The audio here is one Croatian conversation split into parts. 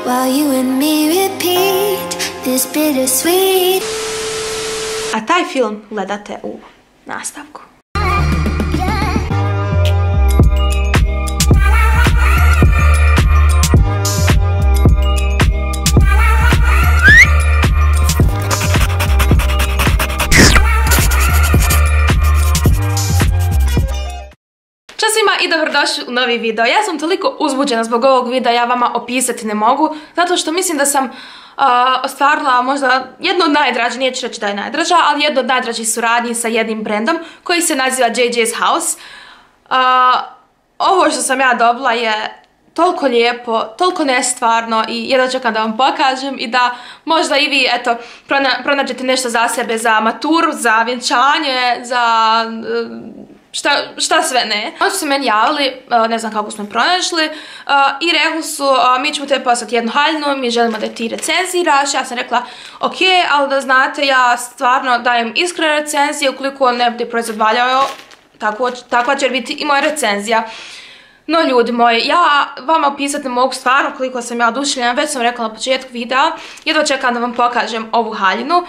while you and me repeat this bittersweet. A taj film gledate u nastavku. Ćao svima i dobrodošli u novi video. Ja sam toliko uzbuđena zbog ovog videa, ja vama opisati ne mogu, zato što mislim da sam ostvarila možda jednu od najdražih, neću reći da je najdraža, ali jednu od najdražih suradnji sa jednim brendom koji se naziva JJ's House. Ovo što sam ja dobila je toliko lijepo, toliko nestvarno i jedva čekam da vam pokažem i da možda i vi, eto, pronađete nešto za sebe, za maturu, za vjenčanje, za šta sve ne. Oni su se meni javili, ne znam kako smo je pronašli, i rekli su mi ćemo te poslati jednu haljinu, mi želimo da ti recenziraš. Ja sam rekla ok, ali da znate ja stvarno dajem iskrene recenzije, ukoliko ne bude proizvod valjao, takva će biti i moja recenzija. No ljudi moji, ja vama opisati ne mogu stvarno koliko sam ja oduševljena, već sam rekla na početku videa, jedva čekam da vam pokažem ovu haljinu.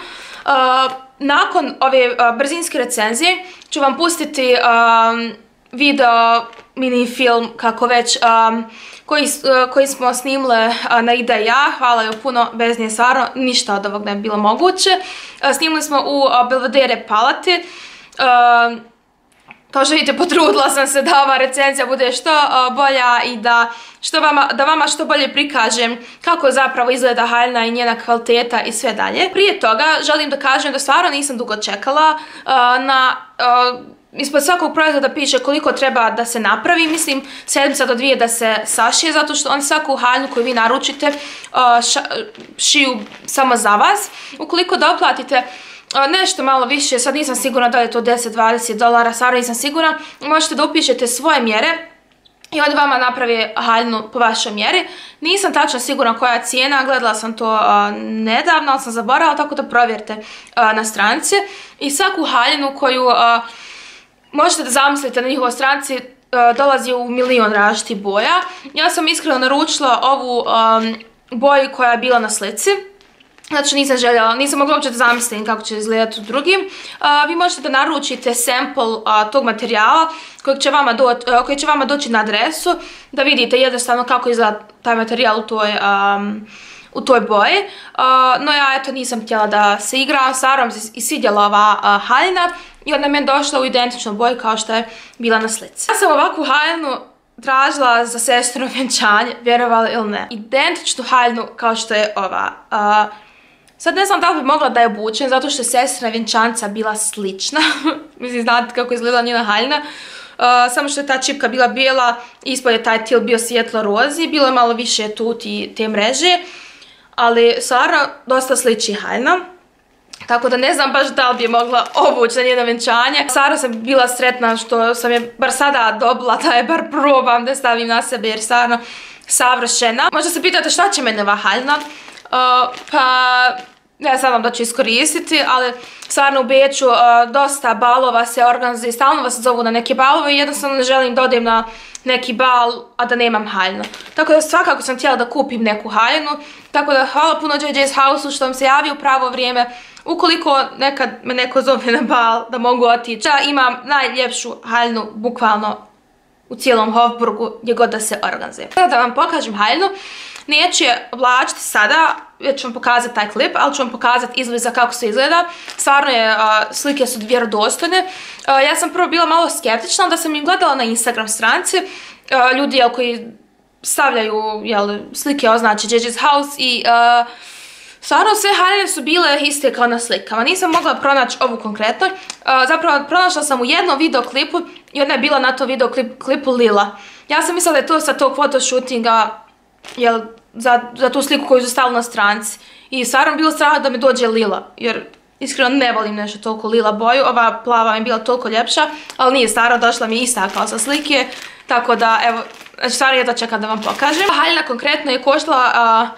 Nakon ove brzinske recenzije ću vam pustiti video, mini film, kako već, koji smo snimile na Ida i ja. Hvala joj puno, bez nje stvarno ništa od ovog ne bi bilo moguće. Snimili smo u Belvedere palati. Kao što vidite, potrudila sam se da ova recenzija bude što bolja i da vama što bolje prikažem kako zapravo izgleda haljina i njena kvaliteta i sve dalje. Prije toga želim da kažem da stvarno nisam dugo čekala. Ispod svakog proizvoda piše koliko treba da se napravi, mislim 7 do 2 da se sašije, zato što oni svaku haljinu koju vi naručite šiju samo za vas. Ukoliko doplatite nešto malo više, sad nisam sigurna da je to $10-20, stvarno nisam sigurna, možete da upišete svoje mjere i oni vama napravi haljinu po vašoj mjeri. Nisam tačno sigurna koja je cijena, gledala sam to nedavno, ali sam zaboravila, tako da provjerite na stranici. I svaku haljinu koju možete da zamislite na njihovoj stranici dolazi u milion različitih boja. Ja sam iskreno naručila ovu boju koja je bila na slici. Znači nisam mogla uopće da zamislim kako će izgledati u drugim. Vi možete da naručite sample tog materijala koji će vama doći na adresu, da vidite jednostavno kako izgleda taj materijal u toj boji. No ja eto nisam htjela da se igram, stvarno mi se i svidjela ova haljina i onda mi je došla u identičnoj boji kao što je bila na slici. Ja sam ovakvu haljinu tražila za sestrino vjenčanje, vjerovali ili ne. Identičnu haljinu kao što je ova. Sad ne znam da li bi mogla da je obučem, zato što je sestrina vjenčanca bila slična. Mislim, znate kako izgledala njena haljina. Samo što je ta čipka bila bijela, ispod je taj til bio svijetlo rozi, bilo je malo više tu te mreže, ali stvarno dosta sliči haljina. Tako da ne znam baš da li bi je mogla obući na njeno vjenčanje. Stvarno sam bila sretna što sam je bar sada dobila, da je bar probam da stavim na sebe jer stvarno savršena. Možda se pitate šta će mene ova haljina? Pa ne znam da ću iskoristiti, ali stvarno u Beču dosta balova se organizuje, stalno vas zovu na neke balove i jednostavno ne želim da odem na neki bal, a da nemam haljinu. Tako da svakako sam htjela da kupim neku haljinu, tako da hvala puno JJ's House-u što vam se javi u pravo vrijeme. Ukoliko nekad me neko zove na bal da mogu otići, ja imam najljepšu haljinu bukvalno u cijelom Hofburgu gdje god da se organizuje. Sada da vam pokažem haljinu. Neću je oblačiti sada, već ću vam pokazati taj klip, ali ću vam pokazati izbliza kako se izgleda. Stvarno je, slike su vjerodostojne. Ja sam prvo bila malo skeptična, da sam im gledala na Instagram stranici. Ljudi koji stavljaju slike označe JJ's House i stvarno sve haljine su bile iste kao na slikama. Nisam mogla pronaći ovu konkretno. Zapravo pronašla sam u jednom videoklipu i ona je bila na tom videoklipu lila. Ja sam mislila da je to sa tog fotoshootinga za tu sliku koju su stavili na stranici. I stvarno bilo strah da mi dođe lila, jer iskreno ne volim nešto toliko lila boju. Ova plava mi je bila toliko ljepša, ali nije, stvarno došla mi ista kao sa slike. Tako da, evo, stvarno jedva čekam da vam pokažem. Haljina konkretno je koštala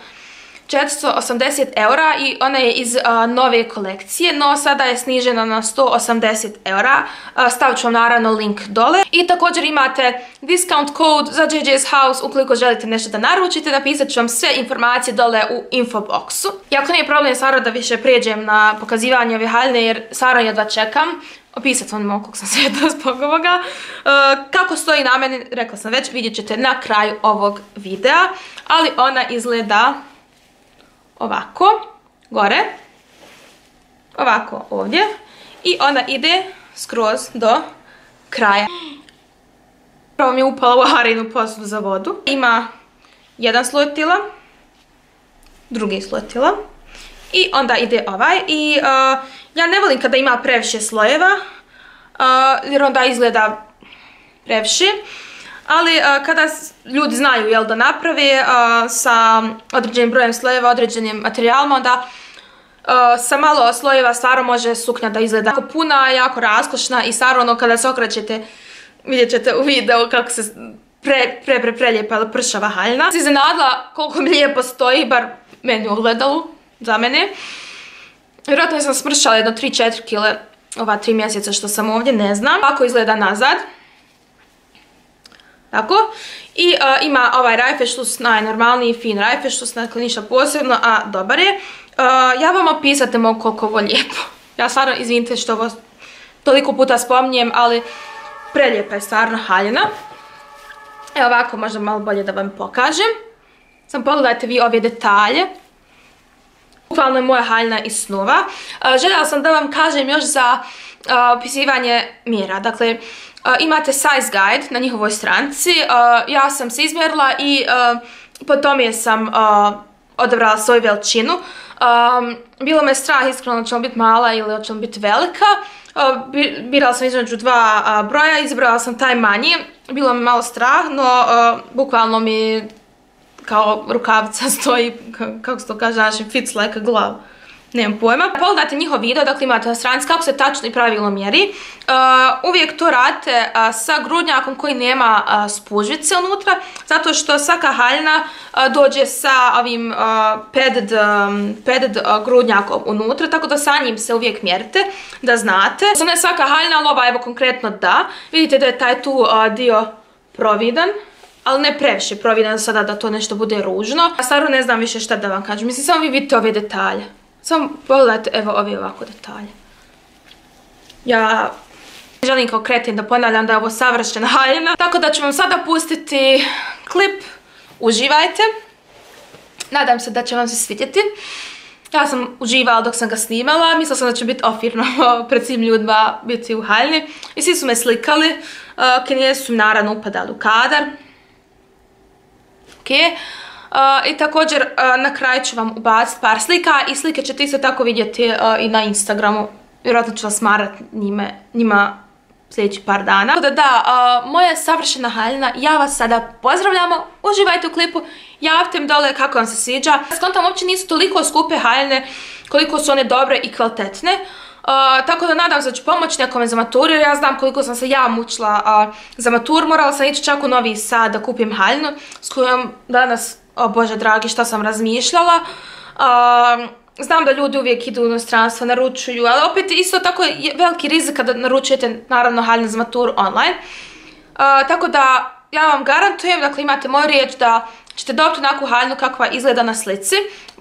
480 eura i ona je iz nove kolekcije, no sada je snižena na 180 eura. Stavit ću vam naravno link dole. I također imate discount code za JJ's House ukoliko želite nešto da naručite. Napisat ću vam sve informacije dole u infoboxu. Iako nije problem stvarno da više prijeđem na pokazivanje ove haljine jer stvarno jedva čekam. Opisat vam koliko sam sveta zbog ovoga. Kako stoji na meni, rekla sam već, vidjet ćete na kraju ovog videa. Ali ona izgleda ovako, gore, ovako ovdje i ona ide skroz do kraja. Prvo mi je upala u Harinu posudu za vodu. Ima jedan sloj tila, drugi sloj tila i onda ide ovaj. I ja ne volim kada ima previše slojeva jer onda izgleda previše. Ali kada ljudi znaju jel, da naprave sa određenim brojem slojeva, određenim materijalima, onda sa malo slojeva stvarno može suknja da izgleda jako puna, jako raskošna i stvarno ono kada se okrećete vidjet ćete u videu kako se prelijepa ili pršava haljina. Se iznenadila koliko mi lijepo stoji, bar meni u ogledalu, za mene. Vjerojatno sam smršala jedno 3-4 kile ova 3 mjeseca što sam ovdje, ne znam. Kako izgleda nazad. Tako. I ima ovaj rajfeštus, najnormalniji, fin rajfeštus, dakle ništa posebno, a dobar je. Ja vam opisat ne mogu koliko ovo lijepo. Ja stvarno izvinite što ovo toliko puta spominjem, ali prelijepa je stvarno haljina. Evo ovako, možda malo bolje da vam pokažem. Samo pogledajte vi ove detalje. Bukvalno je moja haljina iz snova. Željela sam da vam kažem još za opisivanje mjera. Dakle, imate size guide na njihovoj stranici. Ja sam se izmjerila i po tome sam odabrala svoju veličinu. Bilo me strah iskreno da će biti mala ili da će biti velika. Birala sam između dva broja, izabrala sam taj manji. Bilo me malo strah, no bukvalno mi kao rukavica stoji, kako se to kaže našim, fits like a glove. Nemam pojma. Pogledajte njihov video, dakle imate na stranici kako se tačno i pravilno mjeri. Uvijek to radite sa grudnjakom koji nema spužvice unutra, zato što svaka haljina dođe sa ovim padded grudnjakom unutra, tako da sa njim se uvijek mjerite, da znate. Ne svaka haljina, ali ova evo konkretno da. Vidite da je taj tu dio providan, ali ne previše providan sada da to nešto bude ružno. A stvarno ne znam više šta da vam kažem. Mislim, samo vi vidite ove detalje. Samo pogledajte, evo ovi ovako detalje. Ja želim kao kretin da ponavljam da je ovo savršena haljina. Tako da ću vam sada pustiti klip. Uživajte. Nadam se da će vam se svidjeti. Ja sam uživala dok sam ga snimala. Mislila sam da će biti ofirno pred svim ljudima biti u haljini. I svi su me slikali. Kinezi su mi naravno upadali u kadar. I također na kraju ću vam ubaciti par slika i slike ćete isto tako vidjeti i na Instagramu. Vjerojatno ću vas smarat njima sljedeći par dana. Tako da, moja savršena haljina, ja vas sada pozdravljamo, uživajte u klipu, javite mi dole kako vam se sviđa. Skontam, uopće nisu toliko skupe haljine koliko su one dobre i kvalitetne. Tako da nadam se da ću pomoći nekome za maturu, jer ja znam koliko sam se ja mučila za maturu. Morala sam ići čak u Novi Sad da kupim haljinu s kojom danas, o Bože dragi, što sam razmišljala. Znam da ljudi uvijek idu u inostranstvo, naručuju, ali opet isto tako je veliki rizik kada naručujete naravno haljinu za maturu online. Tako da ja vam garantujem, dakle imate moju riječ da ćete dobiti onakvu haljinu kakva izgleda na slici.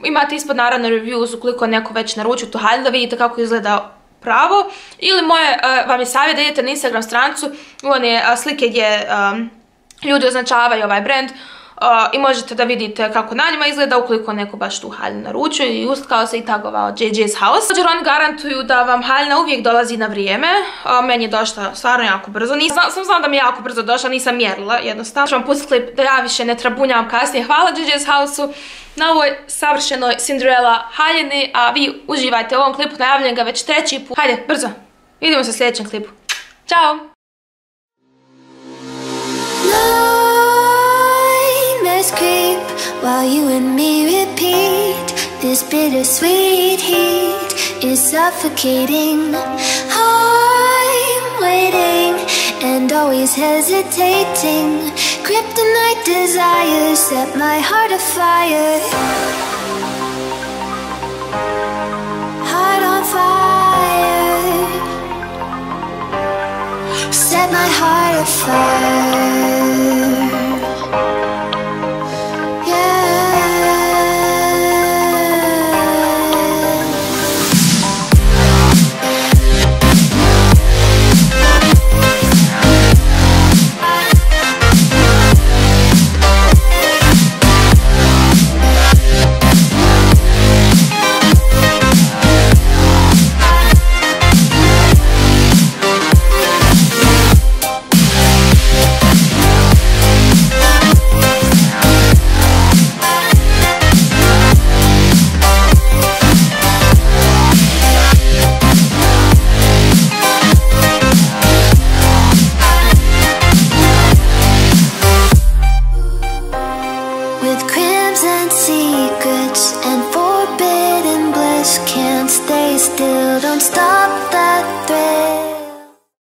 Imate ispod naravno reviews ukoliko neko već naručio tu haljinu da vidite kako izgleda pravo. Ili moje vam je savjet da idete na Instagram stranicu u one slike gdje ljudi označavaju ovaj brand i možete da vidite kako na njima izgleda ukoliko neko baš tu haljinu naručuje i ustkao se i tagovao JJ's House. Također oni garantuju da vam haljina uvijek dolazi na vrijeme. Meni je došla stvarno jako brzo. Sam znam da mi je jako brzo došla, nisam mjerila jednostavno. Ću vam pustiti klip da ja više ne trabunjam kasnije. Hvala JJ's House-u na ovoj savršenoj Cinderella haljini, a vi uživajte u ovom klipu, najavljujem ga već 3. put. Hajde, brzo, vidimo se u sljedećem klipu. Ćao! Creep while you and me repeat. This bittersweet heat is suffocating. I'm waiting and always hesitating. Kryptonite desires set my heart afire. set my heart afire.